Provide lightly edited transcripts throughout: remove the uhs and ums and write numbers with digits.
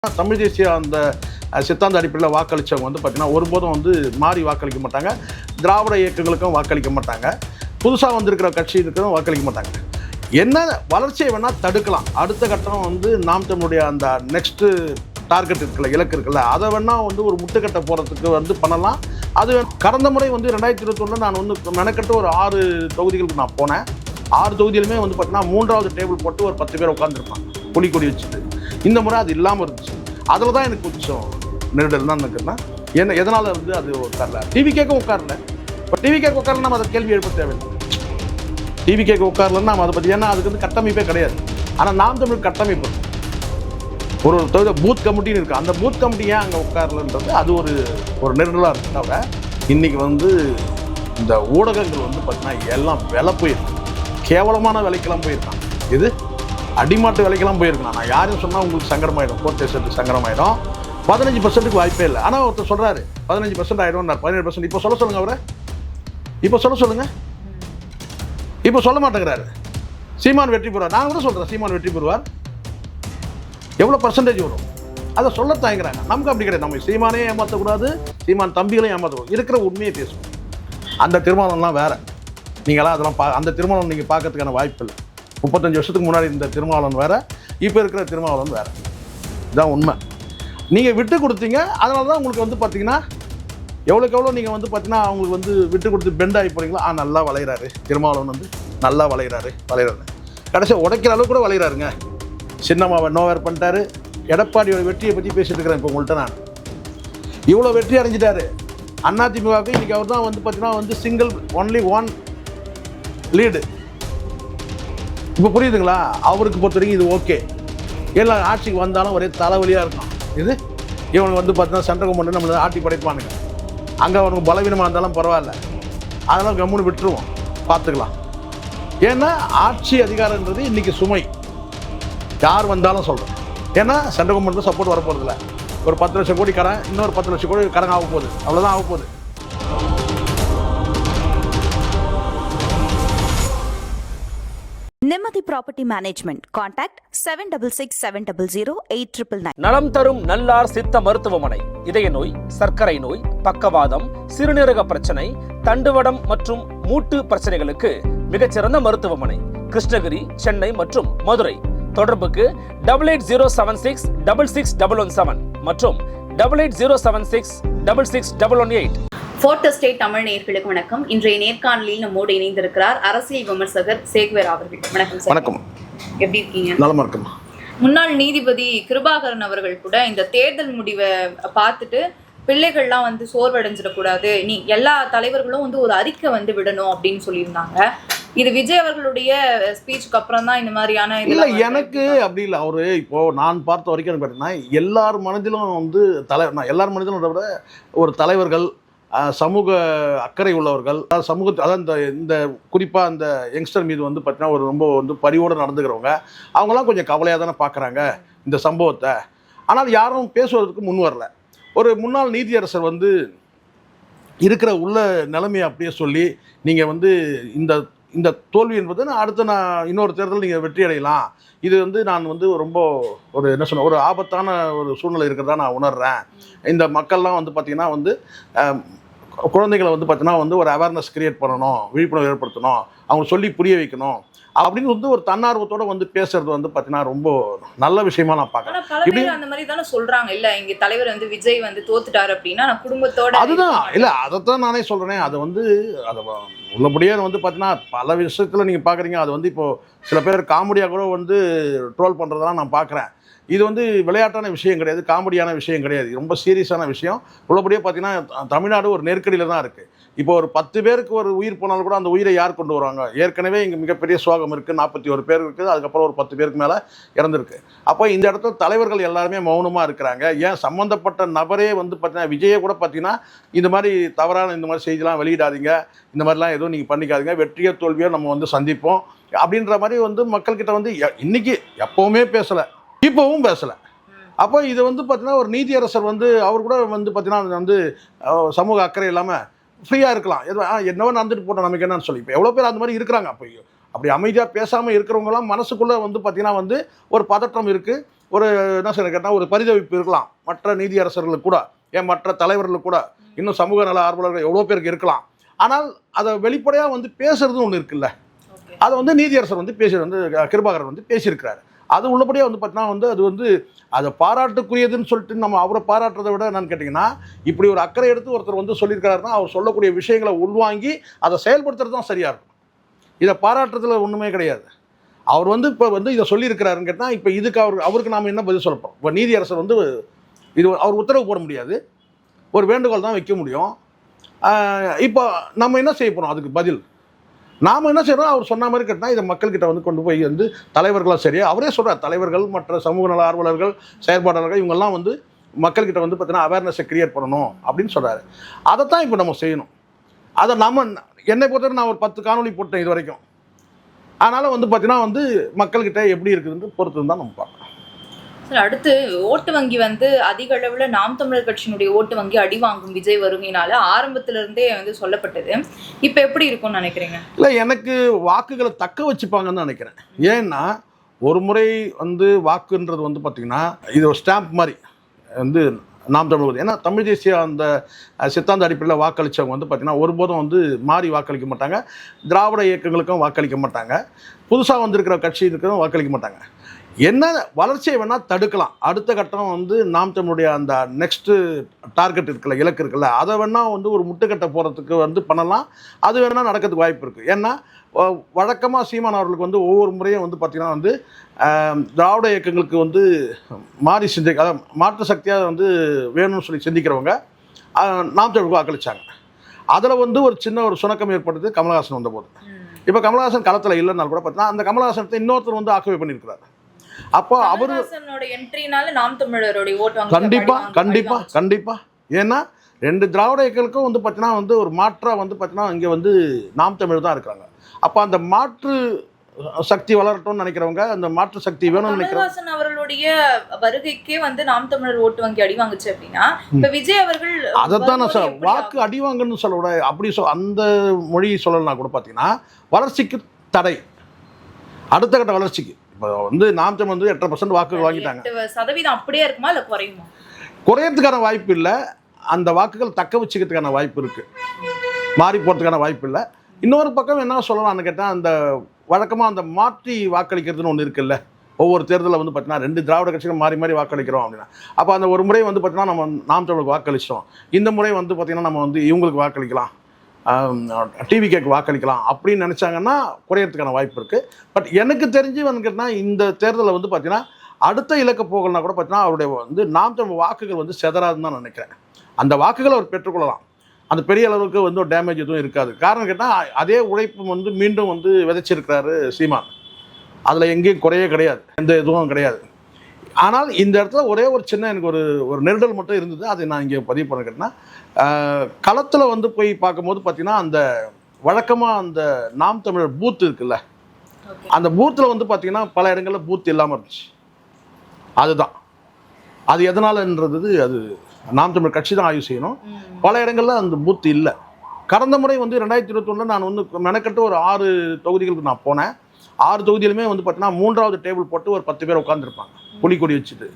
தமிழ் தேசிய அந்த சித்தாந்த அடிப்படையில் வாக்களித்தவங்க வந்து பார்த்திங்கன்னா ஒருபோதும் வந்து மாறி வாக்களிக்க மாட்டாங்க. திராவிட இயக்கங்களுக்கும் வாக்களிக்க மாட்டாங்க. புதுசாக வந்திருக்கிற கட்சி இருக்கிறதும் வாக்களிக்க மாட்டாங்க. என்ன வளர்ச்சியை வேணால் தடுக்கலாம். அடுத்த கட்டம் வந்து நாம் தமிழுடைய அந்த நெக்ஸ்ட்டு டார்கெட் இருக்குல்ல, இலக்கு இருக்குல்ல, அதை வேணால் வந்து ஒரு முட்டுக்கட்டை போகிறதுக்கு வந்து பண்ணலாம். அது கடந்த முறை வந்து 2021 நான் வந்து மெனக்கட்டு ஒரு 6 தொகுதிகளுக்கு நான் போனேன். 6 தொகுதியிலுமே வந்து பார்த்தீங்கன்னா 3வது டேபிள் போட்டு ஒரு 10 பேர் உட்காந்துருப்பாங்க கொடி வச்சுட்டு. இந்த முறை அது இல்லாமல் இருந்துச்சு. அதில் தான் எனக்கு கொஞ்சம் நெருடல் தான் இருக்குன்னா என்ன எதனால் வந்து அது உட்காரல. டிவிகேக்கும் உட்காரல. இப்போ டிவிகேக்கு உட்காரல நம்ம அதை கேள்வி எழுப்ப தேவையில்லை. டிவிகேக்கு உட்காரலன்னு நம்ம அதை பற்றி, ஏன்னா அதுக்கு வந்து கட்டமைப்பே கிடையாது. ஆனால் நாம் தமிழ் கட்டமைப்பு ஒரு தொகுதி பூத் கமிட்டின்னு இருக்குது. அந்த பூத் கமிட்டி ஏன் அங்கே உட்காரலன்றது அது ஒரு நெருடலாக இருக்குது. தவிர இன்றைக்கி வந்து இந்த ஊடகங்கள் வந்து பார்த்தீங்கன்னா எல்லாம் விலை போயிருக்கு. கேவலமான விலைக்கெல்லாம் போயிருக்கான். இது அடிமாட்டு விலைக்கெல்லாம் போயிருக்கலாம். நான் யாரும் சொன்னால் உங்களுக்கு சங்கடமாயிடும், கோர்ட் கேஸுக்கு சங்கடமாயிடும். 15% வாய்ப்பே இல்லை. ஆனால் ஒருத்தர் சொல்கிறாரு 15% ஆகிடும், 17%. இப்போ சொல்ல சொல்லுங்கள் அவரை, இப்போ சொல்ல சொல்லுங்கள். இப்போ சொல்ல மாட்டேங்கிறாரு. சீமான் வெற்றி பெறுவார். நான் கூட சொல்கிறேன் சீமான் வெற்றி பெறுவார். எவ்வளோ பர்சன்டேஜ் வரும் அதை சொல்ல தயங்குறாங்க. நமக்கு அப்படி கிடையாது. நம்ம சீமானே ஏமாற்றக்கூடாது, சீமான் தம்பிகளையும் ஏமாற்றக்கூடாது. இருக்கிற உண்மையை பேசணும். அந்த திருமணம்லாம் வேறு. நீங்களாம் அதெல்லாம் அந்த திருமணம் நீங்கள் பார்க்கறதுக்கான வாய்ப்பு இல்லை. 35 வருஷத்துக்கு முன்னாடி இந்த திருமாவளவன் வேறு, இப்போ இருக்கிற திருமாவளவன் வேறு. இதுதான் உண்மை. நீங்கள் விட்டு கொடுத்தீங்க. அதனால தான் உங்களுக்கு வந்து பார்த்தீங்கன்னா எவ்வளோக்கு எவ்வளோ நீங்கள் வந்து பார்த்தீங்கன்னா அவங்களுக்கு வந்து விட்டு கொடுத்து பெண்ட் ஆகி போகிறீங்களோ. நல்லா வளைகிறாரு திருமாவளவன், வந்து நல்லா வளைகிறாரு. கடைசியாக உடைக்கிற அளவுக்கு கூட வளைகிறாருங்க. சின்னம்மாவை நோவேர் பண்ணிட்டாரு. எடப்பாடியோட வெற்றியை பற்றி பேசிட்டு இருக்கிறேன் இப்போ உங்கள்கிட்ட. நான் இவ்வளோ வெற்றி அடைஞ்சிட்டாரு. அதிமுகவுக்கு இன்றைக்கி அவர் தான் வந்து பார்த்தீங்கன்னா வந்து சிங்கிள் ஒன்லி ஒன் லீடு. இப்போ புரியுதுங்களா? அவருக்கு பொறுத்த வரைக்கும் இது ஓகே. எல்லா ஆட்சிக்கு வந்தாலும் ஒரே தலைவலியாக இருக்கும். இது இவனுக்கு வந்து பார்த்தீங்கன்னா சென்ட்ரல் கவர்மெண்ட் நம்மளை ஆட்டி படைப்பானுங்க. அங்கே அவனுக்கு பலவீனமாக இருந்தாலும் பரவாயில்ல, அதெல்லாம் கம்முன்னு விட்டுருவோம், பார்த்துக்கலாம். ஏன்னா ஆட்சி அதிகாரன்றது இன்றைக்கி சுமை. யார் வந்தாலும் சொல்கிறேன். ஏன்னா சென்ட்ரல் கவர்மெண்ட்டில் சப்போர்ட் வரப்போகிறதில்ல. ஒரு 10 லட்சம் கோடி கடன், இன்னொரு 10 லட்சம் கோடி கடன் ஆக போகுது. அவ்வளோதான் ஆக போகுது. நிம்மதி ப்ராப்பர்ட்டி மேனேஜ்மெண்ட். கான்டாக்ட் 7667008999. நலம் தரும் நல்லார் சித்த மருத்துவமனை. இதய நோய், சர்க்கரை நோய், பக்கவாதம், சிறுநீரக பிரச்சனை, தண்டுவடம் மற்றும் மூட்டு பிரச்சனைகளுக்கு மிகச்சிறந்த மருத்துவமனை. கிருஷ்ணகிரி, சென்னை மற்றும் மதுரை. தொடர்புக்கு 8807666117 மற்றும் 8807666118. ஃபோர்த் எஸ்டேட் தமிழ் நேயர்களுக்கு வணக்கம். இன்றைய நேர்காணலில் நம்மோடு இணைந்திருக்கிறார் அரசியல் விமர்சகர் சேக்வேர் அவர்கள். வணக்கம் சார். வணக்கம். எப்படி இருக்கீங்க? நலமா இருக்கும். முன்னாள் நீதிபதி கிருபாகரன் அவர்கள் கூட இந்த தேர்தல் முடிவை பார்த்துட்டு பிள்ளைகள்லாம் வந்து சோர்வடைஞ்சிடக்கூடாது, நீ எல்லா தலைவர்களும் வந்து ஒரு அறிக்கை வந்து விடணும் அப்படின்னு சொல்லியிருந்தாங்க. இது விஜய் அவர்களுடைய ஸ்பீச்சுக்கு அப்புறம் தான் இந்த மாதிரியான இல்லை, எனக்கு அப்படி இல்லை. அவரு இப்போ நான் பார்த்த வரைக்கும் பார்த்தீங்கன்னா எல்லார் மனதிலும் வந்து எல்லார் மனதிலும் விட ஒரு தலைவர்கள், சமூக அக்கறை உள்ளவர்கள், அதாவது இந்த குறிப்பாக அந்த யங்ஸ்டர் மீது வந்து பார்த்தீங்கன்னா ஒரு ரொம்ப வந்து பரிவோடு நடந்துக்கிறவங்க, அவங்களாம் கொஞ்சம் கவலையாக தானே பார்க்குறாங்க இந்த சம்பவத்தை. ஆனால் யாரும் பேசுவதற்கு முன் வரல. ஒரு முன்னாள் நீதியரசர் வந்து இருக்கிற உள்ள நிலைமையை அப்படியே சொல்லி நீங்கள் வந்து இந்த தோல்வி என்பது நான் இன்னொரு தேர்தல் நீங்கள் வெற்றி அடையலாம், இது வந்து நான் வந்து ரொம்ப என்ன சொன்ன ஒரு ஆபத்தான ஒரு சூழ்நிலை இருக்கிறதா நான் உணர்கிறேன். இந்த மக்கள்லாம் வந்து பார்த்திங்கன்னா வந்து குழந்தைகளை வந்து பார்த்தீங்கன்னா வந்து ஒரு அவேர்னஸ் கிரியேட் பண்ணணும், விழிப்புணர்வு ஏற்படுத்தணும், அவங்க சொல்லி புரிய வைக்கணும் அப்படின்னு வந்து ஒரு தன்னார்வத்தோடு வந்து பேசுறது வந்து பார்த்தீங்கன்னா ரொம்ப நல்ல விஷயமா நான் பார்க்குறேன். இப்படி அந்த மாதிரி தானே சொல்கிறாங்க. இல்லை, எங்கள் தலைவர் வந்து விஜய் வந்து தோத்துட்டாரு அப்படின்னா நான் குடும்பத்தோட, அதுதான் இல்லை அதைத்தான் நானே சொல்கிறேன். அதை வந்து அதை உள்ளபடியே வந்து பார்த்தீங்கன்னா பல விஷயத்தில் நீங்கள் பார்க்குறீங்க. அது வந்து இப்போது சில பேர் காமெடியாக கூட வந்து ட்ரோல் பண்ணுறதெல்லாம் நான் பார்க்குறேன். இது வந்து விளையாட்டான விஷயம் கிடையாது, காமெடியான விஷயம் கிடையாது, ரொம்ப சீரியஸான விஷயம். உள்ளபடியே பார்த்தீங்கன்னா தமிழ்நாடு ஒரு நெருக்கடியில் தான் இருக்குது. இப்போ ஒரு 10 பேருக்கு ஒரு உயிர் போனாலும் கூட அந்த உயிரை யார் கொண்டு வருவாங்க? ஏற்கனவே இங்கே மிகப்பெரிய சோகம் இருக்குது, 41 பேர் இருக்குது, அதுக்கப்புறம் ஒரு 10 பேருக்கு மேலே இறந்துருக்கு. அப்போ இந்த இடத்துல தலைவர்கள் எல்லாருமே மௌனமாக இருக்கிறாங்க. ஏன் சம்மந்தப்பட்ட நபரே வந்து பார்த்தீங்கன்னா விஜயை கூட பார்த்தீங்கன்னா இந்த மாதிரி தவறான இந்த மாதிரி செய்திலாம் வெளியிடாதீங்க, இந்த மாதிரிலாம் எதுவும் நீங்கள் பண்ணிக்காதீங்க, வெற்றியோ தோல்வியோ நம்ம வந்து சந்திப்போம் அப்படின்ற மாதிரி வந்து மக்கள்கிட்ட வந்து இன்றைக்கி எப்போவுமே பேசலை, இப்போவும் பேசலை. அப்போ இது வந்து பார்த்தீங்கன்னா ஒரு நீதியரசர் வந்து அவர் கூட வந்து பார்த்தீங்கன்னா வந்து சமூக அக்கறை இல்லாமல் ஃப்ரீயாக இருக்கலாம், என்னவோ நடந்துட்டு போட்டோம் நமக்கு என்னன்னு சொல்லி. இப்போ எவ்வளோ பேர் அந்த மாதிரி இருக்கிறாங்க. அப்போ அப்படி அமைதியாக பேசாமல் இருக்கிறவங்களாம் மனசுக்குள்ளே வந்து பார்த்திங்கன்னா வந்து ஒரு பதற்றம் இருக்குது, ஒரு என்ன சொல்ல கேட்டால் ஒரு பரிதவிப்பு இருக்கலாம் மற்ற நீதியரசர்களுக்கு கூட, ஏன் மற்ற தலைவர்களுக்கு கூட, இன்னும் சமூக நல ஆர்வலர்கள் எவ்வளோ பேருக்கு இருக்கலாம். ஆனால் அதை வெளிப்படையாக வந்து பேசுறது ஒன்று இருக்குல்ல, அதை வந்து நீதியரசர் வந்து கிருபாகரன் வந்து பேசியிருக்கிறாரு. அது உள்ளபடியாக வந்து பார்த்தீங்கன்னா வந்து அது வந்து அதை பாராட்டுக்குரியதுன்னு சொல்லிட்டு நம்ம அவரை பாராட்டுறதை விட என்னன்னு கேட்டிங்கன்னா, இப்படி ஒரு அக்கறை எடுத்து ஒருத்தர் வந்து சொல்லியிருக்காருன்னா அவர் சொல்லக்கூடிய விஷயங்களை உள்வாங்கி அதை செயல்படுத்துறது தான் சரியாக இருக்கும். இதை பாராட்டுறதுல ஒன்றுமே கிடையாது. அவர் வந்து இப்போ வந்து இதை சொல்லியிருக்கிறாருன்னு கேட்டால், இப்போ இதுக்கு அவருக்கு நாம் என்ன பதில் சொல்லப்போம்? இப்போ நீதியரசர் வந்து இது அவர் உத்தரவு போட முடியாது, ஒரு வேண்டுகோள் தான் வைக்க முடியும். இப்போ நம்ம என்ன செய்ய போகிறோம்? அதுக்கு பதில் நாம் என்ன செய்யறோம்? அவர் சொன்ன மாதிரி கேட்டால் இதை மக்கள்கிட்ட வந்து கொண்டு போய் வந்து தலைவர்களாக சரியா அவரே சொல்கிறார், தலைவர்கள் மற்ற சமூக நல ஆர்வலர்கள் செயற்பாட்டாளர்கள் இவங்கெல்லாம் வந்து மக்கள்கிட்ட வந்து பார்த்தீங்கன்னா அவேர்னஸை கிரியேட் பண்ணணும் அப்படின்னு சொல்கிறாரு. அதைத்தான் இப்போ நம்ம செய்யணும். அதை நம்ம என்னை பொறுத்தவரை நான் ஒரு 10 காணொலி போட்டேன் இது வரைக்கும். அதனால் வந்து பார்த்தீங்கன்னா வந்து மக்கள்கிட்ட எப்படி இருக்குதுன்னு பொறுத்து தான் நம்ம பார்க்கலாம். சார், அடுத்து ஓட்டு வங்கி வந்து அதிக அளவுல நாம் தமிழர் கட்சியினுடைய ஓட்டு வங்கி அடி வாங்கும் விஜய் வருகையினால ஆரம்பத்துல இருந்தே வந்து சொல்லப்பட்டது. இப்ப எப்படி இருக்கும்னு நினைக்கிறீங்க? இல்லை, எனக்கு வாக்குகளை தக்க வச்சுப்பாங்கன்னு நினைக்கிறேன். ஏன்னா ஒரு முறை வந்து வாக்குன்றது வந்து பார்த்திங்கன்னா இது ஒரு ஸ்டாம்ப் மாதிரி வந்து நாம் தமிழ், ஏன்னா தமிழ் தேசிய அந்த சித்தாந்த அடிப்படையில் வாக்களித்தவங்க வந்து பார்த்திங்கன்னா ஒருபோதும் வந்து மாறி வாக்களிக்க மாட்டாங்க, திராவிட இயக்கங்களுக்கும் வாக்களிக்க மாட்டாங்க, புதுசாக வந்திருக்கிற கட்சி இருக்கிறதும் வாக்களிக்க மாட்டாங்க. என்ன வளர்ச்சியை வேணால் தடுக்கலாம். அடுத்த கட்டம் வந்து நாம் தமிழுடைய அந்த நெக்ஸ்ட்டு டார்கெட் இருக்குல்ல, இலக்கு இருக்குல்ல, அதை வேணால் வந்து ஒரு முட்டுக்கட்டை போகிறதுக்கு வந்து பண்ணலாம். அது வேணால் நடக்கிறதுக்கு வாய்ப்பு இருக்குது. ஏன்னா வழக்கமாக சீமான் அவர்களுக்கு வந்து ஒவ்வொரு முறையும் வந்து பார்த்திங்கன்னா வந்து திராவிட இயக்கங்களுக்கு வந்து மாறி அதாவது மாற்று சக்தியாக வந்து வேணும்னு சொல்லி சிந்திக்கிறவங்க நாம் தமிழுக்கு வாக்களித்தாங்க. அதில் வந்து ஒரு சின்ன ஒரு சுணக்கம் ஏற்பட்டது கமலஹாசன் வந்தபோது. இப்போ கமலஹாசன் களத்தில் இல்லைன்னாலும் கூட பார்த்தீங்கன்னா அந்த கமலஹாசனை இன்னொருத்தர் வந்து ஆக்குபை பண்ணியிருக்கிறார். அப்போ அவரு என்ட்ரினால நாம் தமிழருடைய ஓட்டு கண்டிப்பா ஏன்னா 2 திராவிட இயக்கங்களுக்கும் வந்து பார்த்தீங்கன்னா வந்து ஒரு மாற்றாக வந்து பார்த்தீங்கன்னா இங்கே வந்து நாம் தமிழ் தான் இருக்கிறாங்க. அப்போ அந்த மாற்று சக்தி வளரட்டும்னு நினைக்கிறவங்க, அந்த மாற்று சக்தி வேணும்னு நினைக்கிறவங்க, அவர்களுடைய வருகைக்கே வந்து நாம் தமிழர் ஓட்டு வங்கி அடி வாங்குச்சு அப்படின்னா இப்ப விஜய் அவர்கள் அதைத்தான் நான் வாக்கு அடி வாங்குன்னு சொல்ல விட அப்படி அந்த மொழி சொல்லலாம் கூட பார்த்தீங்கன்னா வளர்ச்சிக்கு தடை, அடுத்த கட்ட வளர்ச்சிக்கு. இப்போ வந்து நாம் தமிழ் வந்து 8% வாக்குகள் வாங்கிட்டாங்க. 8% அப்படியே இருக்குமா இல்லை குறையுமா? குறையறதுக்கான வாய்ப்பு இல்லை, அந்த வாக்குகள் தக்க வச்சுக்கிறதுக்கான வாய்ப்பு இருக்குது, மாறி போகிறதுக்கான வாய்ப்பு இல்லை. இன்னொரு பக்கம் என்ன சொல்லலாம்னு கேட்டால், அந்த வழக்கமாக அந்த மாற்றி வாக்களிக்கிறதுன்னு ஒன்று இருக்குல்ல, ஒவ்வொரு தேர்தலில் வந்து பார்த்தீங்கன்னா 2 திராவிட கட்சிகள் மாறி மாறி வாக்களிக்கிறோம் அப்படின்னா, அப்போ அந்த ஒரு முறை வந்து பார்த்தீங்கன்னா நம்ம நாம் தமிழுக்கு வாக்களிச்சிட்டோம், இந்த முறை வந்து பார்த்திங்கன்னா நம்ம வந்து இவங்களுக்கு வாக்களிக்கலாம், டிவிகேக்கு வாக்களிக்கலாம் அப்படின்னு நினச்சாங்கன்னா குறையறதுக்கான வாய்ப்பு இருக்குது. பட் எனக்கு தெரிஞ்சு வந்து கேட்டால் இந்த தேர்தலில் வந்து பார்த்திங்கன்னா அடுத்த இலக்க போகலன்னா கூட பார்த்தீங்கன்னா அவருடைய வந்து நாம் தமிழ் வாக்குகள் வந்து செதறாதுன்னு தான் நினைக்கிறேன். அந்த வாக்குகளை அவர் பெற்றுக்கொள்ளலாம், அந்த பெரிய அளவுக்கு வந்து ஒரு டேமேஜ் எதுவும் இருக்காது. காரணம் கேட்டால் அதே உழைப்பு வந்து மீண்டும் வந்து விதைச்சிருக்கிறாரு சீமான், அதில் எங்கேயும் குறையே கிடையாது, எந்த இதுவும் கிடையாது. ஆனால் இந்த இடத்துல ஒரே ஒரு சின்ன எனக்கு ஒரு நெருடல் மட்டும் இருந்தது, அதை நான் இங்கே பதிவு பண்ண கேட்டேன்னா, களத்தில் வந்து போய் பார்க்கும்போது பார்த்தீங்கன்னா அந்த வழக்கமாக அந்த நாம் தமிழர் பூத் இருக்குல்ல, அந்த பூத்தில் வந்து பார்த்தீங்கன்னா பல இடங்களில் பூத் இல்லாமல் இருந்துச்சு. அதுதான் அது எதனாலன்றது அது நாம் தமிழ் கட்சி தான் ஆய்வு செய்யணும். பல இடங்களில் அந்த பூத் இல்லை. கடந்த முறை வந்து 2021 நான் வந்து மெனக்கட்டு ஒரு 6 தொகுதிகளுக்கு நான் போனேன். 6 தொகுதியிலுமே வந்து பார்த்தீங்கன்னா 3வது டேபிள் போட்டு ஒரு 10 பேர் உட்காந்துருப்பாங்க புலிக்கொடி வச்சுட்டு.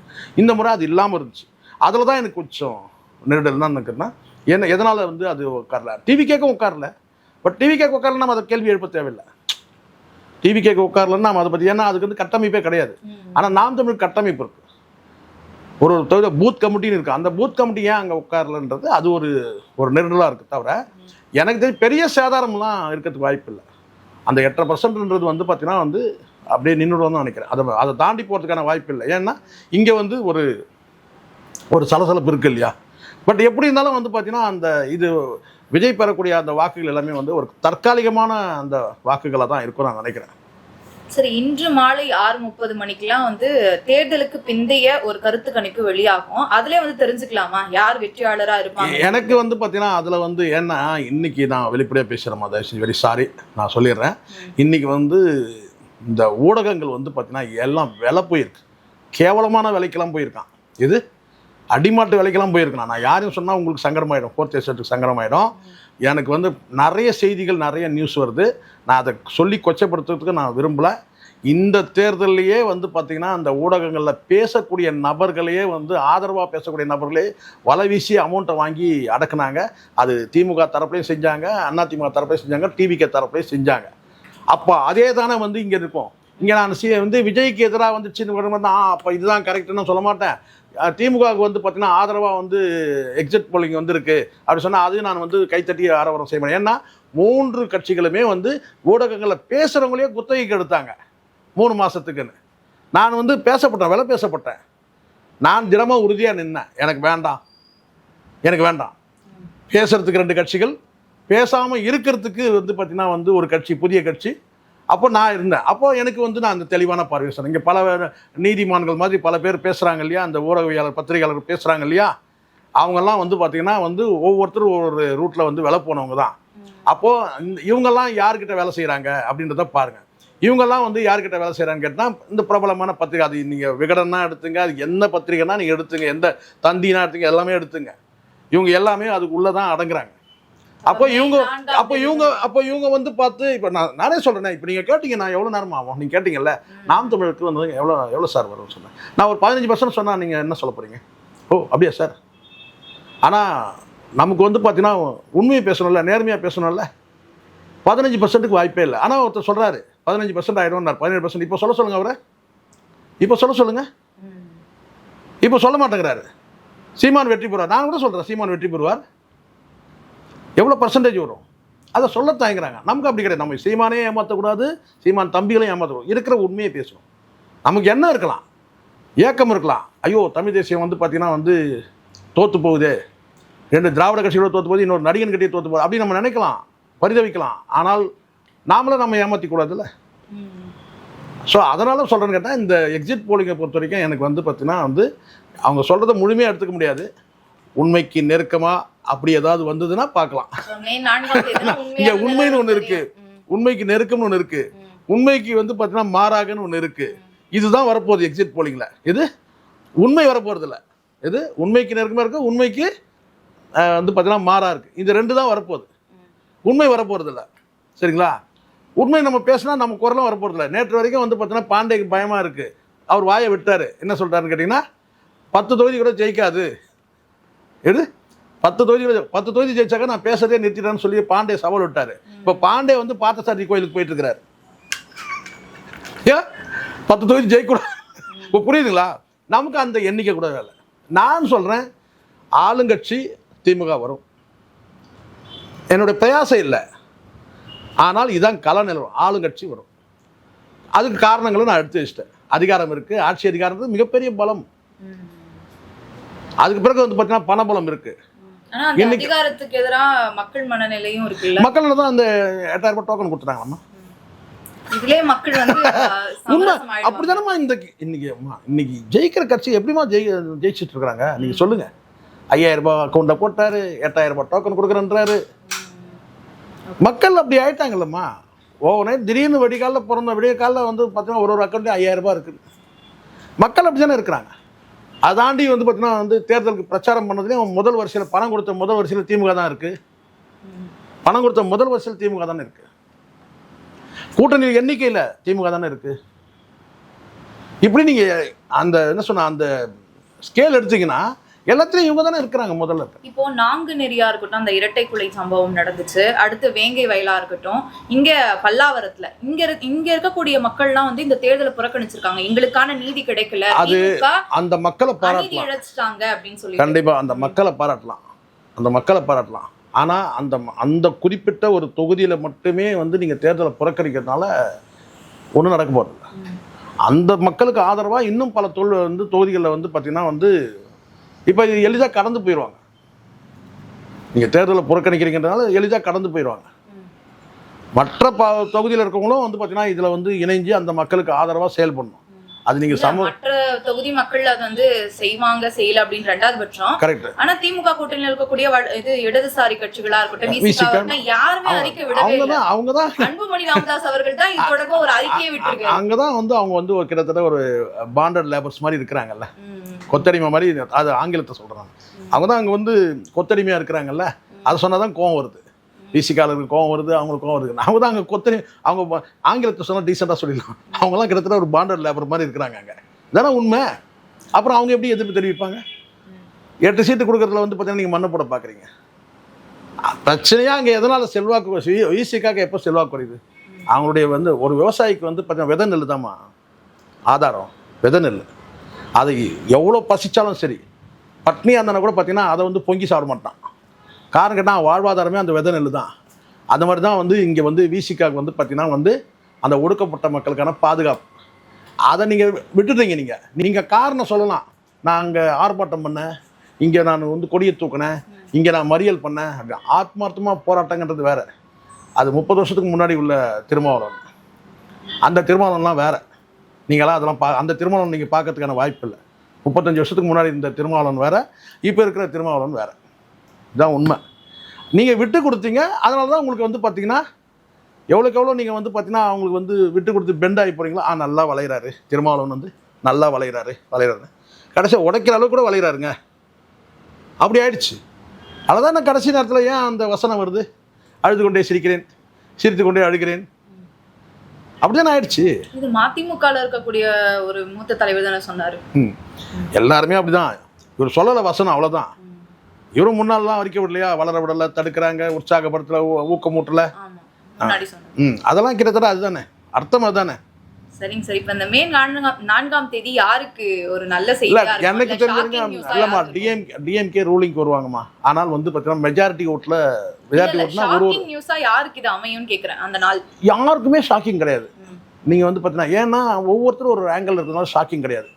இந்த முறை அது இல்லாமல் இருந்துச்சு. அதில் தான் எனக்கு கொஞ்சம் நெருடல் தான் நினைக்கிறேன்னா, என்ன எதனால் வந்து அது உட்காரல, டிவிகேக்கும் உட்காரல. பட் டிவிகேக்கு உட்காரல நம்ம அதை கேள்வி எழுப்ப தேவையில்லை. டிவிகேக்கு உட்காரலன்னா நம்ம அதை பற்றி, ஏன்னா அதுக்கு வந்து கட்டமைப்பே கிடையாது. ஆனால் நாம் தமிழ் கட்டமைப்பு இருக்குது, ஒரு தொகுதி பூத் கமிட்டின்னு இருக்குது. அந்த பூத் கமிட்டி ஏன் அங்கே உட்காரலன்றது அது ஒரு நெருடலாக இருக்குது. தவிர எனக்கு தெரிஞ்ச பெரிய சேதாரம்லாம் இருக்கிறதுக்கு வாய்ப்பு இல்லை. அந்த 8%ன்றது வந்து பார்த்தீங்கன்னா வந்து அப்படியே நின்றுடுவோம்னு நினைக்கிறேன். அதை தாண்டி போகிறதுக்கான வாய்ப்பு இல்லை. ஏன்னா இங்கே வந்து ஒரு சலசலப்பு இருக்குது இல்லையா. பட் எப்படி இருந்தாலும் வந்து பார்த்தீங்கன்னா அந்த இது விஜய் பெறக்கூடிய அந்த வாக்குகள் எல்லாமே வந்து ஒரு தற்காலிகமான அந்த வாக்குகளாக தான் இருக்கும் நான் நினைக்கிறேன். சரி, இன்று மாலை 6:30 மணிக்கெல்லாம் வந்து தேர்தலுக்கு பிந்தைய ஒரு கருத்து கணிப்பு வெளியாகும். அதுல வந்து தெரிஞ்சுக்கலாமா யார் வெற்றியாளராக இருப்பாங்க? எனக்கு வந்து பார்த்தீங்கன்னா அதில் வந்து ஏன்னா இன்னைக்கு நான் வெளிப்படையாக பேசுகிறேன், தயவுசெய்து வெரி சாரி நான் சொல்லிடுறேன். இன்னைக்கு வந்து இந்த ஊடகங்கள் வந்து பார்த்தீங்கன்னா எல்லாம் விலை போயிருக்கு, கேவலமான விலைக்கெல்லாம் போயிருக்கான். இது அடிமாட்டு விலைக்கெல்லாம் போயிருக்கான். நான் யாரையும் சொன்னால் உங்களுக்கு சங்கடமாயிடும், 4th எஸ்டேட்டுக்கு சங்கடமாயிடும். எனக்கு வந்து நிறைய செய்திகள் நிறைய நியூஸ் வருது, நான் அதை சொல்லி கொச்சப்படுத்துறதுக்கு நான் விரும்பலை. இந்த தேர்தலையே வந்து பார்த்திங்கன்னா அந்த ஊடகங்களில் பேசக்கூடிய நபர்களையே வந்து ஆதரவாக பேசக்கூடிய நபர்களே வலை வீசி அமௌண்ட்டை வாங்கி அடக்குனாங்க. அது திமுக தரப்புலையும் செஞ்சாங்க, அதிமுக தரப்புலையும் செஞ்சாங்க, டிவிகே தரப்புலையும் செஞ்சாங்க. அப்போ அதே தானே வந்து இங்கே இருப்போம். இங்கே நான் வந்து விஜய்க்கு எதிராக வந்துச்சுன்னு அப்போ இதுதான் கரெக்டுன்னு சொல்ல மாட்டேன். திமுகவுக்கு வந்து பார்த்தீங்கன்னா ஆதரவாக வந்து எக்ஸிட் போலிங் வந்துருக்கு அப்படி சொன்னால் அதையும் நான் வந்து கைத்தட்டி ஆரவாரம் செய்வேன். ஏன்னா 3 கட்சிகளுமே வந்து ஊடகங்களில் பேசுகிறவங்களையே குத்தகைக்கு எடுத்தாங்க 3 மாதத்துக்குன்னு. நான் வந்து விலை பேசப்பட்டேன். நான் தினமும் உறுதியாக நின்னேன், எனக்கு வேண்டாம். பேசுகிறதுக்கு 2 கட்சிகள், பேசாமல் இருக்கிறதுக்கு வந்து பார்த்திங்கன்னா வந்து ஒரு கட்சி, புதிய கட்சி. அப்போ நான் இருந்தேன். அப்போ எனக்கு வந்து நான் அந்த தெளிவான பார்வை சொன்னேன். இங்கே பல நீதிமான்கள் மாதிரி பல பேர் பேசுகிறாங்க இல்லையா, அந்த ஊடகவியாளர் பத்திரிகையாளர்கள் பேசுகிறாங்க இல்லையா, அவங்கெல்லாம் வந்து பார்த்திங்கன்னா வந்து ஒவ்வொருத்தரும் ஒவ்வொரு ரூட்டில் வந்து வேலை போனவங்க தான். அப்போது இவங்கெல்லாம் யார்கிட்ட வேலை செய்கிறாங்க அப்படின்றத பாருங்கள். இவங்கெல்லாம் வந்து யார்கிட்ட வேலை செய்கிறான்னு கேட்டால் இந்த பிரபலமான பத்திரிகை, அது நீங்கள் விகடனா எடுத்துங்க, அது என்ன பத்திரிகைனா நீங்கள் எடுத்துங்க, எந்த தந்தினா எடுத்துங்க, எல்லாமே எடுத்துங்க. இவங்க எல்லாமே அதுக்குள்ளே தான் அடங்குறாங்க. அப்போ இவங்க வந்து பார்த்து இப்போ நானே சொல்கிறேன். இப்போ நீங்கள் கேட்டீங்க நான் எவ்வளோ நேரம் ஆகும், நீங்கள் கேட்டிங்கல்ல நாம் தமிழுக்கு வந்து எவ்வளோ சார் வரும்னு சொன்னேன். நான் ஒரு 15% சொன்னால் நீங்கள் என்ன சொல்ல போகிறீங்க? ஓ அப்படியா சார்? ஆனால் நமக்கு வந்து பார்த்தீங்கன்னா உண்மையை பேசணும்ல, நேர்மையாக பேசணும்ல. 15%க்கு வாய்ப்பே இல்லை. ஆனால் ஒருத்தர் சொல்கிறாரு 15% ஆகிடும்னார், 17%. இப்போ சொல்ல சொல்லுங்கள் அவரை, இப்போ சொல்ல மாட்டேங்கிறாரு. சீமான் வெற்றி பெறுவார். நான் கூட சொல்கிறேன் சீமான் வெற்றி பெறுவார். எவ்வளோ பர்சன்டேஜ் வரும் அதை சொல்ல தயங்குறாங்க. நமக்கு அப்படி கிடையாது. நம்ம சீமானே ஏமாற்றக்கூடாது, சீமான் தம்பிகளையும் ஏமாற்றக்கூடாது. இருக்கிற உண்மையை பேசணும். நமக்கு என்ன இருக்கலாம், ஏக்கம் இருக்கலாம். ஐயோ தமிழ் தேசியம் வந்து பார்த்திங்கன்னா வந்து தோற்று போகுது, 2 திராவிட கட்சிகளோட தோற்று போகுது, இன்னொரு நடிகன் கட்டியே தோற்று போகுது அப்படின்னு நம்ம நினைக்கலாம், பரிதவிக்கலாம். ஆனால் நாமளும் நம்ம ஏமாற்றிக்கூடாதுல்ல. ஸோ அதனால சொல்கிறேன்னு கேட்டால் இந்த எக்ஸிட் போலிங்கை பொறுத்த வரைக்கும் எனக்கு வந்து பார்த்திங்கன்னா வந்து அவங்க சொல்கிறத முழுமையாக எடுத்துக்க முடியாது. உண்மைக்கு நெருக்கமாக அப்படி ஏதாவது வந்ததுன்னா பார்க்கலாம். இங்கே உண்மைன்னு ஒன்று இருக்குது, உண்மைக்கு நெருக்கம்னு ஒன்று இருக்குது, உண்மைக்கு வந்து பார்த்தீங்கன்னா மாறாகன்னு ஒன்று இருக்குது. இதுதான் வரப்போகுது எக்ஸிட் போலிங்கில். இது உண்மை வரப்போகிறதில்ல. இது உண்மைக்கு நெருக்கமாக இருக்குது, உண்மைக்கு வந்து பார்த்தீங்கன்னா மாறாக இருக்குது. இது 2 தான் வரப்போகுது. உண்மை வரப்போகிறதில்ல. சரிங்களா? உண்மை நம்ம பேசினா நம்ம குரலும் வரப்போகிறதில்ல. நேற்று வரைக்கும் வந்து பார்த்தீங்கன்னா பாண்டேக்கு பயமாக இருக்குது. அவர் வாயை விட்டார். என்ன சொல்கிறாருன்னு கேட்டிங்கன்னா 10 தொகுதி கூட ஜெயிக்காது. 10 தொகுதி ஜெயிச்சாக்க நான் பேசுறதே நிறுத்திட்டேன்னு சொல்லி பாண்டே சவால் விட்டாரு. இப்போ பாண்டே வந்து பார்த்தசாரதி கோயிலுக்கு போயிட்டு இருக்கிறாரு. ஏன் 10 தொகுதி ஜெயிக்கூடாது? இப்போ புரியுதுங்களா? நமக்கு அந்த எண்ணிக்கை கூட வேலை. நான் சொல்கிறேன் ஆளுங்கட்சி திமுக வரும். என்னுடைய பிரயாசம் இல்லை, ஆனால் இதுதான் கள நிலவரம். ஆளுங்கட்சி வரும். அதுக்கு காரணங்களும் நான் எடுத்து வச்சிட்டேன். அதிகாரம் இருக்குது, ஆட்சி அதிகாரம் மிகப்பெரிய பலம். அதுக்கு பிறகு வந்து பார்த்தீங்கன்னா பணபலம் இருக்கு. அதிகாரத்துக்கு எதிராக மக்கள் மனநிலையும் இருக்குல்ல. மக்கள் தான் அந்த 8000 ரூபாய் டோக்கன் கொடுத்துட்டாங்கம்மா. இதுலயே மக்கள் வந்து உண்மை அப்படிதானம்மா. இன்னைக்கு ஜெயிக்கிற கட்சி எப்படிமா ஜெயிச்சுட்டு இருக்கிறாங்க நீங்க சொல்லுங்க. 5000 ரூபாய் அக்கௌண்ட்ல போட்டாரு, 8000 ரூபாய் டோக்கன் கொடுக்குறேன்றாரு. மக்கள் அப்படி ஆயிட்டாங்கல்லம்மா. ஓவனே திடீர்னு விடிய காலில் வந்து பார்த்தீங்கன்னா ஒரு அக்கௌண்ட்லேயும் 5000 ரூபாய் இருக்குது. மக்கள் அப்படி தானே இருக்கிறாங்க. அதாண்டி வந்து பார்த்தீங்கன்னா வந்து தேர்தலுக்கு பிரச்சாரம் பண்ணதுலேயும் முதல் வரிசையில் பணம் கொடுத்த முதல் வரிசையில் திமுக தான் இருக்குது. பணம் கொடுத்த முதல் வரிசையில் திமுக தானே இருக்குது. கூட்டணி எண்ணிக்கையில் திமுக தானே இருக்குது. இப்படி நீங்கள் அந்த என்ன சொன்ன அந்த ஸ்கேல் எடுத்தீங்கன்னா எல்லாத்துலேயும் இவங்க தானே இருக்கிறாங்க முதல்ல. இப்போ நாங்குநெறியா இருக்கட்டும், அந்த இரட்டை குலை சம்பவம் நடந்துச்சு. அடுத்து வேங்கை வயலா இருக்கட்டும், இங்க பல்லாவரத்துல இங்க இருக்கக்கூடிய மக்கள்லாம் வந்து இந்த தேர்தலை புறக்கணிச்சிருக்காங்க. எங்களுக்கான நீதி கிடைக்கல, அது அந்த மக்களை இழச்சிட்டாங்க அப்படின்னு சொல்லி. கண்டிப்பா அந்த மக்களை பாராட்டலாம். ஆனா அந்த குறிப்பிட்ட ஒரு தொகுதியில மட்டுமே வந்து நீங்க தேர்தலை புறக்கணிக்கிறதுனால ஒன்றும் நடக்க போறதில்ல. அந்த மக்களுக்கு ஆதரவா இன்னும் பல தொகுதிகளில் வந்து பார்த்தீங்கன்னா வந்து இப்போ இது எளிதாக கடந்து போயிடுவாங்க. நீங்கள் தேர்தலை புறக்கணிக்கிறீங்கன்றனால எளிதாக கடந்து போயிடுவாங்க. மற்ற தொகுதியில் இருக்கவங்களும் வந்து பார்த்தீங்கன்னா இதில் வந்து இணைஞ்சு அந்த மக்களுக்கு ஆதரவாக செயல்படணும். அது நீங்கள் மற்ற தொகுதி மக்கள் அது வந்து செய்யல அப்படின்னு 2வது பட்சம். கரெக்ட். ஆனா திமுக கூட்டணியில் இருக்கக்கூடிய இது இடதுசாரி கட்சிகளா இருக்கட்டும், யாருமே அறிக்கை விடவே. அவங்கதான் அன்புமணி ராமதாஸ் அவர்கள் தான் இது தொடர்பா ஒரு அறிக்கையை விட்டுருக்காங்க. அங்கதான் வந்து அவங்க வந்து கிட்டத்தட்ட ஒரு பாண்டட் லேபர்ஸ் மாதிரி இருக்கிறாங்கல்ல, கொத்தடிமை மாதிரி. அது ஆங்கிலத்தை சொல்றாங்க. அவங்க தான் அங்கே வந்து கொத்தடிமையாக இருக்கிறாங்கல்ல. அதை சொன்னால் தான் கோவம் வருது. பிசிக்காரருக்கு கோவம் வருது, அவங்களுக்கு கோவம் வருது. அவங்க தான் அங்கே கொத்தனை அவங்க ஆங்கிலத்தை சொன்னால் டீசெண்டாக சொல்லிடலாம். அவங்களாம் கிட்டத்தட்ட ஒரு பாண்டட் லேபர் மாதிரி இருக்கிறாங்க அங்கே. இதானே உண்மை. அப்புறம் அவங்க எப்படி எதிர்ப்பு தெரிவிப்பாங்க? 8 சீட்டு கொடுக்குறதுல வந்து பார்த்தீங்கன்னா நீங்கள் மண்ணை போட பார்க்குறீங்க. பிரச்சனையாக அங்கே எதனால் செல்வாக்கு விசிக்காக எப்போ செல்வாக்கு குறையுது? அவங்களுடைய வந்து ஒரு விவசாயிக்கு வந்து பார்த்தீங்கன்னா விதை நெல் தான்மா ஆதாரம். விதை நெல் அது எவ்வளோ பசிச்சாலும் சரி, பட்னியாக இருந்தால் கூட பார்த்தீங்கன்னா அதை வந்து பொங்கி சாப்பிட மாட்டான். காரணம் கேட்டால் வாழ்வாதாரமே அந்த விதை நெல் தான். அந்த மாதிரி தான் வந்து இங்கே வந்து விசிக்காவுக்கு வந்து பார்த்தீங்கன்னா வந்து அந்த ஒடுக்கப்பட்ட மக்களுக்கான பாதுகாப்பு. அதை நீங்கள் விட்டுட்டீங்க. நீங்கள் காரணம் சொல்லலாம், நான் அங்கே ஆர்ப்பாட்டம் பண்ணேன், இங்கே நான் வந்து கொடியை தூக்கினேன், இங்கே நான் மறியல் பண்ணேன். அப்படி ஆத்மார்த்தமாக போராட்டங்கிறது வேறு. அது 30 வருஷத்துக்கு முன்னாடி உள்ள திருமாவளவன். அந்த திருமாவளவன்லாம் வேறு. நீங்களாம் அதெல்லாம் அந்த திருமாவளவன் நீங்கள் பார்க்கறதுக்கான வாய்ப்பு இல்லை. 35 வருஷத்துக்கு முன்னாடி இந்த திருமாவளவன் வேறு, இப்போ இருக்கிற திருமாவளவன் வேறு. இதுதான் உண்மை. நீங்கள் விட்டு கொடுத்தீங்க. அதனால தான் உங்களுக்கு வந்து பார்த்தீங்கன்னா எவ்வளோக்கு எவ்வளோ நீங்கள் வந்து பார்த்தீங்கன்னா அவங்களுக்கு வந்து விட்டு கொடுத்து பெண்ட் ஆகி போகிறீங்களோ. நல்லா வளைகிறாரு திருமாவளவன், வந்து நல்லா வளைகிறாரு. கடைசியாக உடைக்கிற அளவு கூட வளைகிறாருங்க. அப்படி ஆயிடுச்சு. அதுதான் நான் கடைசி நேரத்தில் ஏன் அந்த வசனம் வருது, அழுது கொண்டே சிரிக்கிறேன், சிரித்து கொண்டே அழுகிறேன். அப்படிதான் ஆயிடுச்சு. இது மதிமுகவில் இருக்கக்கூடிய ஒரு மூத்த தலைவர் தானே சொன்னார். எல்லாருமே அப்படிதான். இவர் சொல்லலை வசனம், அவ்வளோதான். இவரும் முன்னாள்லாம் அறிக்கை விடலையா, வளர விடலை, தடுக்கிறாங்க, உற்சாகப்படுத்தல, ஊக்கமூட்டல. அதெல்லாம் கிட்டத்தட்ட அதுதானே அர்த்தம். அதுதானே. சரிங்க சார். இப்போ இந்த மே 4ஆம் தேதி யாருக்கு ஒரு நல்ல செய்தி? இல்லை, எனக்கு தெரிஞ்சுங்க. இல்லைம்மா, டிஎம்கே ரூலிங்க்கு வருவாங்கம்மா. ஆனால் வந்து பார்த்தீங்கன்னா மெஜாரிட்டி ஓட்னா ஒரு நியூஸா யாருக்கு இது அமையும்னு கேட்குறேன். அந்த நாள் யாருக்குமே ஷாக்கிங் கிடையாது. நீங்கள் வந்து பார்த்தீங்கன்னா ஏன்னா ஒவ்வொருத்தரும் ஒரு ஆங்கிள் இருக்கிறதுனால ஷாக்கிங் கிடையாது.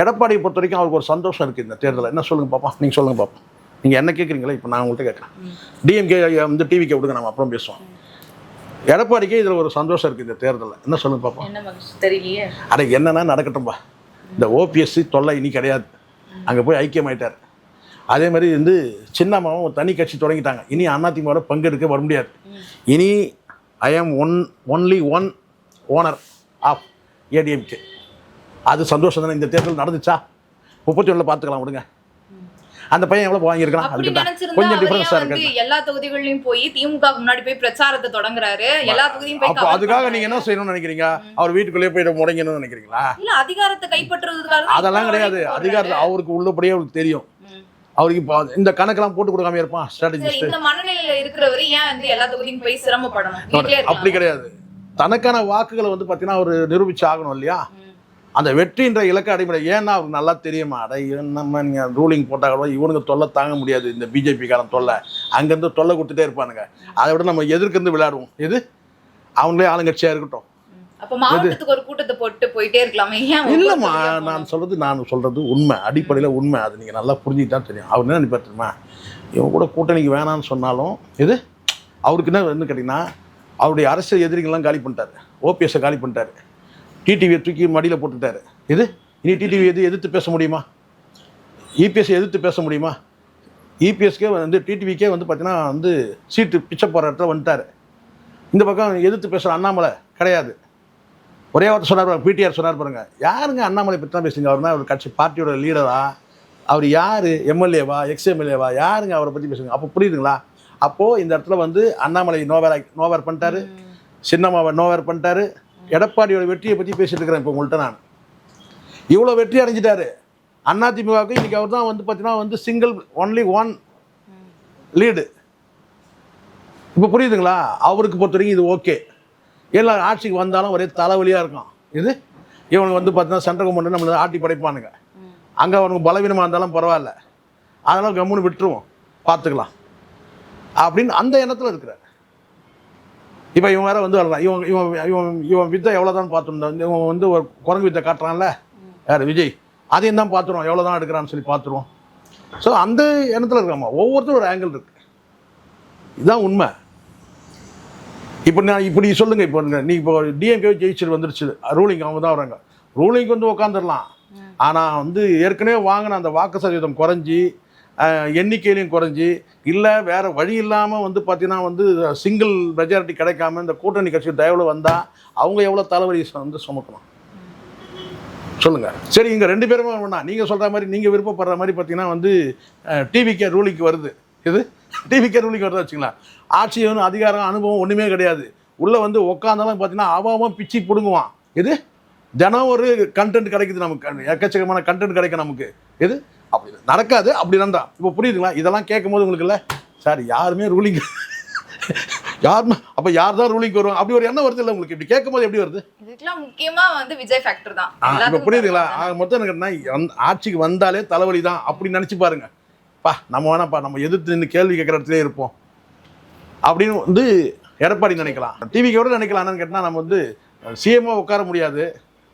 எடப்பாடியை பொறுத்த வரைக்கும் அவருக்கு ஒரு சந்தோஷம் இருக்குது இந்த தேர்தலில். என்ன சொல்லுங்க பாப்பா, நீங்கள் சொல்லுங்க பாப்பா. நீங்கள் என்ன கேட்குறீங்களா? இப்போ நான் உங்கள்கிட்ட கேட்குறேன். டிஎம்கே வந்து டிவிக்கே விடுங்க, நம்ம அப்புறம் பேசுவோம். எடப்பாடிக்கே இதில் ஒரு சந்தோஷம் இருக்குது இந்த தேர்தலில். என்ன சொல்லுங்க பாப்பா. தெரியலையே. அட என்னன்னா நடக்கட்டும்பா. இந்த ஓபிஎஸ்சி தொல்லை இனி கிடையாது. அங்கே போய் ஐக்கியமாயிட்டார். அதே மாதிரி வந்து சின்னம்மாவும் தனி கட்சி தொடங்கிட்டாங்க. இனி அதிமுக பங்கெடுக்க வர முடியாது. இனி I am only one owner of ADMK. அது சந்தோஷம் தானே. இந்த தேர்தல் நடந்துச்சா? 31 பார்த்துக்கலாம், விடுங்க. அந்த பையன் எவ்வளவு வாங்கியிருக்கான்? கொஞ்சம் டிஃபரன்ஸா இருக்கு. எல்லா தொகுதிகளிலும் போய் திமுக முன்னாடி போய் பிரச்சாரத்தை தொடங்குறாரு. எல்லா தொகுதியும் போய். அப்ப அதுக்காக நீங்க என்ன செய்யணும்னு நினைக்கிறீங்க? அவர் வீட்டுக்குள்ளே போய் முடங்கணும்னு நினைக்கிறீங்களா? இல்ல, அதிகாரத்தை கைப்பற்றுறதுக்காக. அதெல்லாம் கிடையாது. அதிகாரத்தை அவருக்கு உள்ளபடியே அவருக்கு தெரியும். அவருக்கு இப்போ இந்த கணக்கெல்லாம் போட்டு கொடுக்காம இருப்பான் ஸ்ட்ராட்டஜிஸ்ட். இந்த மனநிலையில இருக்கிறவரு ஏன் வந்து எல்லா தொகுதியும் போய் சிரமப்படணும்? அப்படி கிடையாது. தனக்கான வாக்குகளை வந்து பாத்தீங்கன்னா அவர் நிரூபிச்சு ஆகணும் இல்லையா? அந்த வெற்றின்ற இலக்க அடிப்படை. ஏன்னா அவருக்கு நல்லா தெரியுமா, அட நம்ம நீங்கள் ரூலிங் போட்டாலும் இவனுக்கு தொல்லை தாங்க முடியாது, இந்த பிஜேபிக்காரன் தொல்லை. அங்கேருந்து தொல்லை கொடுத்துட்டே இருப்பானுங்க. அதை விட நம்ம எதிர்க்கிருந்து விளையாடுவோம். இது அவங்களே ஆளுங்கட்சியாக இருக்கட்டும். அப்ப மாவட்டத்துக்கு ஒரு கூட்டத்தை போட்டு போயிட்டே இருக்கலாமே. இல்லைம்மா, நான் சொல்றது உண்மை, அடிப்படையில் உண்மை. அது நீங்கள் நல்லா புரிஞ்சுக்கிட்டா தெரியும். அவர் என்ன நினைப்பார் தெரியுமா? இவங்க கூட கூட்டணிக்கு வேணான்னு சொன்னாலும் இது அவருக்கு என்ன கேட்டிங்கன்னா, அவருடைய அரசியல் எதிரிகள்லாம் காலி பண்ணிட்டாரு. ஓபிஎஸ்ஸை காலி பண்ணிட்டாரு. டிடிவியை தூக்கி மடியில் போட்டுட்டாரு. இது இனி டிடிவி எதிர்த்து பேச முடியுமா? இபிஎஸ் எதிர்த்து பேச முடியுமா? இபிஎஸ்கே வந்து டிடிவிக்கே வந்து பார்த்தீங்கன்னா வந்து சீட்டு பிச்சை போகிற இடத்துல வந்துட்டார். இந்த பக்கம் எதிர்த்து பேசுகிற அண்ணாமலை கிடையாது. ஒரே வார்த்தை சொன்னார், பிடிஆர் சொன்னார் பாருங்க. யாருங்க அண்ணாமலை பற்றி தான் பேசுங்க? அவர்னா ஒரு கட்சி பார்ட்டியோட லீடரா? அவர் யார்? எம்எல்ஏவா, எக்ஸ்எம்எல்ஏவா? யாருங்க அவரை பற்றி பேசுங்க? அப்போ புரியுதுங்களா? அப்போது இந்த இடத்துல வந்து அண்ணாமலை நோவேர் பண்ணிட்டாரு, சின்னம்மாவை நோவேர் பண்ணிட்டாரு. எடப்பாடியோட வெற்றியை பற்றி பேசிட்டு இருக்கிறேன் இப்போ உங்கள்கிட்ட. நான் இவ்வளோ வெற்றி அடைஞ்சிட்டாரு அதிமுகவுக்கு. இன்னைக்கு அவர் தான் வந்து பார்த்தீங்கன்னா வந்து சிங்கிள் ஒன்லி ஒன் லீடு. இப்போ புரியுதுங்களா? அவருக்கு பொறுத்த வரைக்கும் இது ஓகே. எல்லா ஆட்சிக்கு வந்தாலும் ஒரே தலைவலியாக இருக்கும். இது இவனுக்கு வந்து பார்த்தீங்கன்னா சென்ட்ரல் கவர்மெண்ட் நம்மளை ஆட்டி படைப்பானுங்க. அங்கே அவனுக்கு பலவீனமாக இருந்தாலும் பரவாயில்ல, அதெல்லாம் கம்முன்னு விட்டுருவோம், பார்த்துக்கலாம் அப்படின்னு அந்த எண்ணத்தில் இருக்கிறார். இப்போ இவன் வேற வந்து வரலாம். இவன் வித்தை எவ்வளோதான் பார்த்துருந்தான். இவன் வந்து ஒரு குரங்கு வித்தை காட்டுறான்ல, யார்? விஜய். அதையும் தான் பார்த்துருவோம், எவ்வளோ தான் எடுக்கிறான்னு சொல்லி பார்த்துருவோம். ஸோ அந்த எண்ணத்தில் இருக்காமா. ஒவ்வொருத்தரும் ஒரு ஆங்கிள் இருக்கு. இதுதான் உண்மை. இப்போ நான் இப்படி சொல்லுங்க. இப்போ நீ இப்போ டிஎம்கே ஜெயிச்சுட்டு வந்துருச்சு, ரூலிங் அவங்க தான் வராங்க. ரூலிங் வந்து உட்காந்துடலாம். ஆனால் வந்து ஏற்கனவே வாங்கின அந்த வாக்கு சதவீதம் குறைஞ்சி, எண்ணிக்கையிலையும் குறைஞ்சி, இல்லை வேறு வழி இல்லாமல் வந்து பார்த்தீங்கன்னா வந்து சிங்கிள் மெஜாரிட்டி கிடைக்காம இந்த கூட்டணி கட்சி தயவில் வந்தால் அவங்க எவ்வளோ தலைவலி வந்து சுமக்கணும் சொல்லுங்கள். சரி, இங்கே 2 பேருமே வேணா நீங்கள் சொல்கிற மாதிரி, நீங்கள் விருப்பப்படுற மாதிரி பார்த்தீங்கன்னா வந்து டிவிக்கே ரூலிங்க்கு வருது. இது டிவிக்கே ரூலிங் வரதா வச்சுங்களா. ஆட்சி ஒன்றும் அதிகாரம் அனுபவம் ஒன்றுமே கிடையாது. உள்ளே வந்து உட்காந்தாலும் பார்த்தீங்கன்னா அவன் பிச்சு பிடுங்குவான். இது தினம் ஒரு கண்டென்ட் கிடைக்குது நமக்கு, எக்கச்சக்கமான கண்டென்ட் கிடைக்கும் நமக்கு. இது அப்படி நடக்காது. அப்படி தான் இப்போ புரியுதுங்களா? இதெல்லாம் கேட்கும் போது உங்களுக்கு இல்லை சார் யாருமே ரூலிங் யாருமே அப்போ யார் தான் ரூலிங் வருவாங்க அப்படி ஒரு எண்ணம் வருது இல்லை உங்களுக்கு? இப்படி கேட்கும் போது எப்படி வருது? இதுக்கெல்லாம் முக்கியமா வந்து விஜய் ஃபேக்டர் தான். இப்போ புரியுதுங்களா? மொத்தம் எனக்கு ஆட்சிக்கு வந்தாலே தலைவலி தான் அப்படி நினச்சி பாருங்க. நம்ம வேணாப்பா நம்ம எதிர்த்து நின்று கேள்வி கேட்குற இடத்துலேயே இருப்போம் அப்படின்னு வந்து எடப்பாடி நினைக்கலாம். டிவிக்கு கூட நினைக்கலாம். என்னன்னு கேட்டால் நம்ம வந்து சிஎம்ஓ உட்கார முடியாது,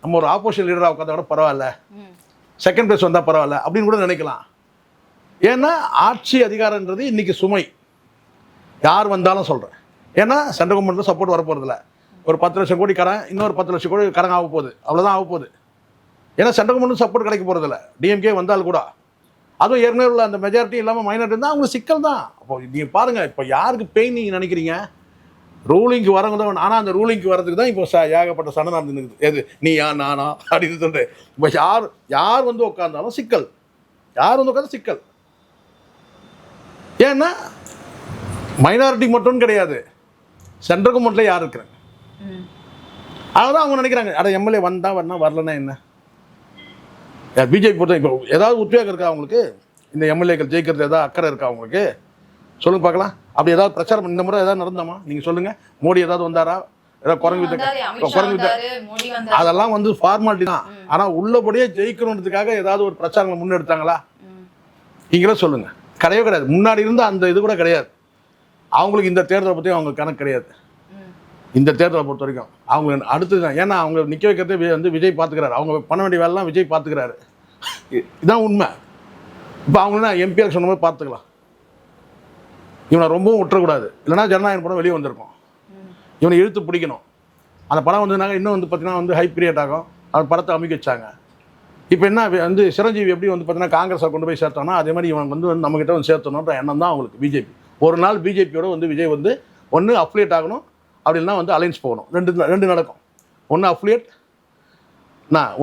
நம்ம ஒரு ஆப்போசிஷன் லீடராக உட்காந்தா கூட பரவாயில்ல, செகண்ட் பிளேஸ் வந்தால் பரவாயில்ல அப்படின்னு கூட நினைக்கலாம். ஏன்னா ஆட்சி அதிகாரன்றது இன்னைக்கு சுமை. யார் வந்தாலும் சொல்கிறேன். ஏன்னா சென்ட்ரல் கவர்மெண்ட்டில் சப்போர்ட் வரப்போகிறதில்ல. ஒரு 10 லட்சம் கோடி கடன், இன்னொரு 10 லட்சம் கோடி கடன் ஆக போகுது, அவ்வளோதான் ஆக போகுது. ஏன்னா சென்ட்ரல் கவர்மெண்ட் சப்போர்ட் கிடைக்க போகிறதில்ல. டிஎம்கே வந்தால் கூட அதுவும் ஏற்கனவே உள்ள அந்த மெஜாரிட்டி இல்லாமல் மைனாரிட்டி இருந்தால் அவங்களுக்கு சிக்கல் தான். அப்போ நீங்கள் பாருங்கள், இப்போ யாருக்கு பெயின் நீங்கள் நினைக்கிறீங்க? ரூலிங்க்கு வரவங்க தான். ஆனால் அந்த ரூலிங்க்கு வரதுக்கு தான் இப்போ ஏகப்பட்ட சண்டை நடந்துருக்குது. எது நீயா நானா அப்படின்னு சொல்கிறேன். இப்போ யார் வந்து உட்காந்தாலும் சிக்கல், யார் வந்து உட்காந்து சிக்கல். ஏன்னா மைனாரிட்டி மட்டும் கிடையாது, சென்ட்ரல் கவர்மெண்ட்டில் யார் இருக்கிறாங்க அதான் அவங்க நினைக்கிறாங்க. அட எம்எல்ஏ வந்தால் வரணும், வரலன்னா என்ன? பிஜேபி பொறுத்த இப்போ ஏதாவது உத்வேகம் இருக்கா அவங்களுக்கு? இந்த எம்எல்ஏக்கள் ஜெயிக்கிறது ஏதாவது அக்கறை இருக்கா அவங்களுக்கு? சொல்லுங்க பார்க்கலாம். அப்படி ஏதாவது பிரச்சாரம் இந்த முறை ஏதாவது நடந்தாமா? நீங்கள் சொல்லுங்கள். மோடி ஏதாவது வந்தாரா? ஏதாவது குறைஞ்சு அதெல்லாம் வந்து ஃபார்மாலிட்டி தான். ஆனால் உள்ளபடியே ஜெயிக்கணுன்றதுக்காக ஏதாவது ஒரு பிரச்சாரங்களை முன்னெடுத்தாங்களா? நீங்களே சொல்லுங்கள். கிடையவே கிடையாது. முன்னாடி இருந்த அந்த இது கூட கிடையாது. அவங்களுக்கு இந்த தேர்தலை பற்றி அவங்களுக்கு கணக்கு கிடையாது. இந்த தேர்தலை பொறுத்த வரைக்கும் அவங்க அடுத்து தான். ஏன்னா அவங்க நிற்க வைக்கிறதே வந்து விஜய் பார்த்துக்கிறாரு. அவங்க பண்ண வேண்டிய வேலைலாம் விஜய் பார்த்துக்கிறாரு. இதுதான் உண்மை. இப்போ அவங்கன்னா எம்பி எலெக்ஷன் போது பார்த்துக்கலாம். இவனை ரொம்பவும் விட்டுறக்கூடாது, இல்லைனா ஜனநாயகம் படம் வெளியே வந்திருக்கும். இவனை இழுத்து பிடிக்கணும். அந்த படம் வந்ததுனால இன்னும் வந்து பார்த்தீங்கன்னா வந்து ஹைப் கிரியேட் ஆகும். அந்த படத்தை அமைக்க வச்சாங்க. இப்போ என்ன வந்து சிரஞ்சீவி எப்படி வந்து பார்த்தீங்கன்னா காங்கிரஸை கொண்டு போய் சேர்த்தோன்னா அதே மாதிரி இவன் வந்து நம்மகிட்ட வந்து சேர்த்தணுன்ற எண்ணம் தான் அவங்களுக்கு. பிஜேபி ஒரு நாள் பிஜேபியோட வந்து விஜய் வந்து ஒன்று அஃபிலியேட் ஆகணும், அப்படின்னா வந்து அலைன்ஸ் போகணும். ரெண்டு நடக்கும். ஒன்று அஃபிலியேட்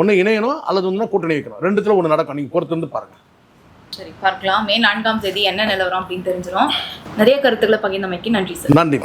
ஒன்று இணையணும், அல்லது வந்து கூட்டணி வைக்கணும். ரெண்டுத்தில் ஒன்று நடக்கும். நீங்கள் பொறுத்து வந்து பாருங்கள். சரி, பார்க்கலாம். மே 4ஆம் தேதி என்ன நிலவரம் அப்படின்னு தெரிஞ்சிடும். நிறைய கருத்துக்களை பகிர்ந்தமைக்கு நன்றி சார். நன்றி.